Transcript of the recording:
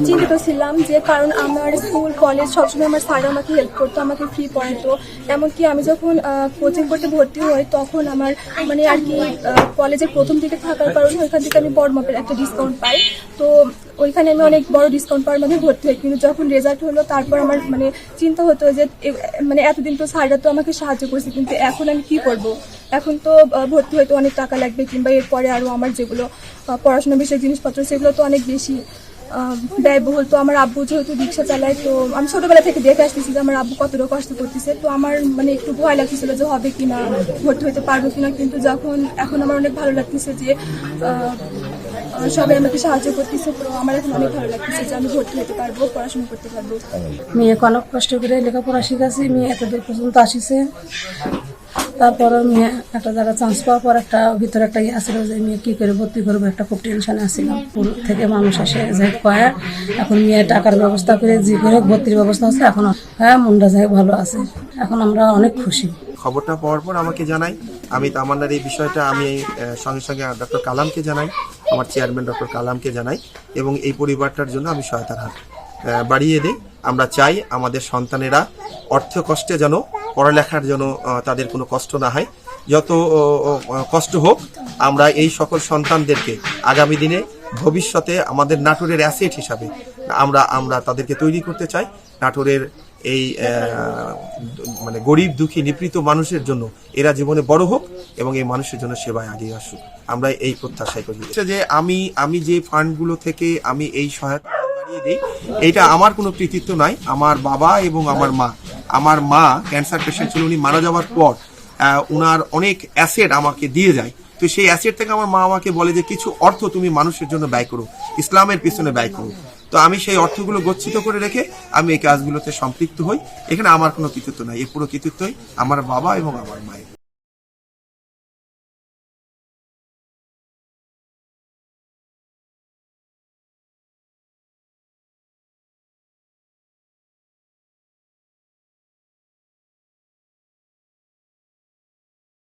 চিন্তিত ছিলাম যে কারণ আমার স্কুল কলেজ সবসময় আমার স্যার আমাকে হেল্প করতো, আমাকে ফ্রি পড়াতো। এমনকি আমি যখন কোচিং করতে ভর্তি হই তখন আমার মানে আর কি কলেজের প্রথম দিকে থাকার কারণে ওইখান থেকে আমি বড় মাপের একটা ডিসকাউন্ট পাই। তো ওইখানে আমি অনেক বড় ডিসকাউন্ট পাওয়ার মধ্যে ভর্তি হই। কিন্তু যখন রেজাল্ট হলো তারপর আমার মানে চিন্তা হতো যে মানে এতদিন তো স্যাররা তো আমাকে সাহায্য করেছে, কিন্তু এখন আমি কি করব? এখন তো ভর্তি হয়তো অনেক টাকা লাগবে, কিংবা এরপরে আরও আমার যেগুলো পড়াশোনা বিষয়ক জিনিসপত্র সেগুলো তো অনেক বেশি ব্যয়বহুল। তো আমার আব্বু যেহেতু রিক্সা চালায়, তো আমি ছোটবেলা থেকে দেখে আসতেছি যে আমার আব্বু কতটা কষ্ট করতেছে। তো আমার মানে একটু ভয় লাগতেছিল যে হবে কিনা, ভর্তি হতে পারবো কিনা। কিন্তু এখন আমার অনেক ভালো লাগতেছে যে সবাই আমাকে সাহায্য করতেছে। তো আমার এখন অনেক ভালো লাগতেছে যে আমি ভর্তি হতে পারবো, পড়াশোনা করতে পারবো। মেয়েকে অনেক কষ্ট করে লেখাপড়া শিখাচ্ছি, মেয়ে এতদূর পর্যন্ত আসিছে। তারপর মেয়ে একটা জায়গায় চান্স পাওয়ার পর একটা ভিতরে একটা ইয়ে আসছিল যে মেয়ে কী করে ভর্তি করবো, একটা খুব টেনশনে আসছিলাম। পুরো থেকে মানুষ এসে যে কয় এখন মেয়ে টাকার ব্যবস্থা করে যে করে ভর্তির ব্যবস্থা হচ্ছে, এখন হ্যাঁ মনটা যায় ভালো আছে, এখন আমরা অনেক খুশি। খবরটা পাওয়ার পর আমাকে জানাই, আমি তামান্নার এই বিষয়টা আমি সঙ্গে সঙ্গে ডক্টর কালামকে জানাই, আমার চেয়ারম্যান ডক্টর কালামকে জানাই, এবং এই পরিবারটার জন্য আমি সহায়তার হাত বাড়িয়ে দিই। আমরা চাই আমাদের সন্তানেরা অর্থ কষ্টে যেন পড়ালেখার জন্য তাদের কোনো কষ্ট না হয়, যত কষ্ট হোক আমরা এই সকল সন্তানদেরকে আগামী দিনে ভবিষ্যতে আমাদের নাটোরের অ্যাসেট হিসাবে আমরা তাদেরকে তৈরি করতে চাই। নাটোরের এই মানে গরিব দুঃখী নিপীড়িত মানুষের জন্য এরা জীবনে বড় হোক এবং এই মানুষের জন্য সেবায় আগিয়ে আসুক, আমরা এই প্রত্যাশাই করি। যে আমি যে ফান্ডগুলো থেকে আমি এই সহায়তা বাড়িয়ে দিই, এইটা আমার কোনো কৃতিত্ব নাই। আমার বাবা এবং আমার মা ক্যান্সার পেশেন্ট ছিল, উনি মারা যাওয়ার পর উনার অনেক অ্যাসেট আমাকে দিয়ে যায়। তো সেই অ্যাসেট থেকে আমার মা আমাকে বলে যে কিছু অর্থ তুমি মানুষের জন্য ব্যয় করো, ইসলামের পিছনে ব্যয় করো। তো আমি সেই অর্থগুলো গচ্ছিত করে রেখে আমি এই কাজগুলোতে সম্পৃক্ত হই। এখানে আমার কোনো কৃতিত্ব নাই, এর পুরো কৃতিত্বই আমার বাবা এবং আমার মায়ের।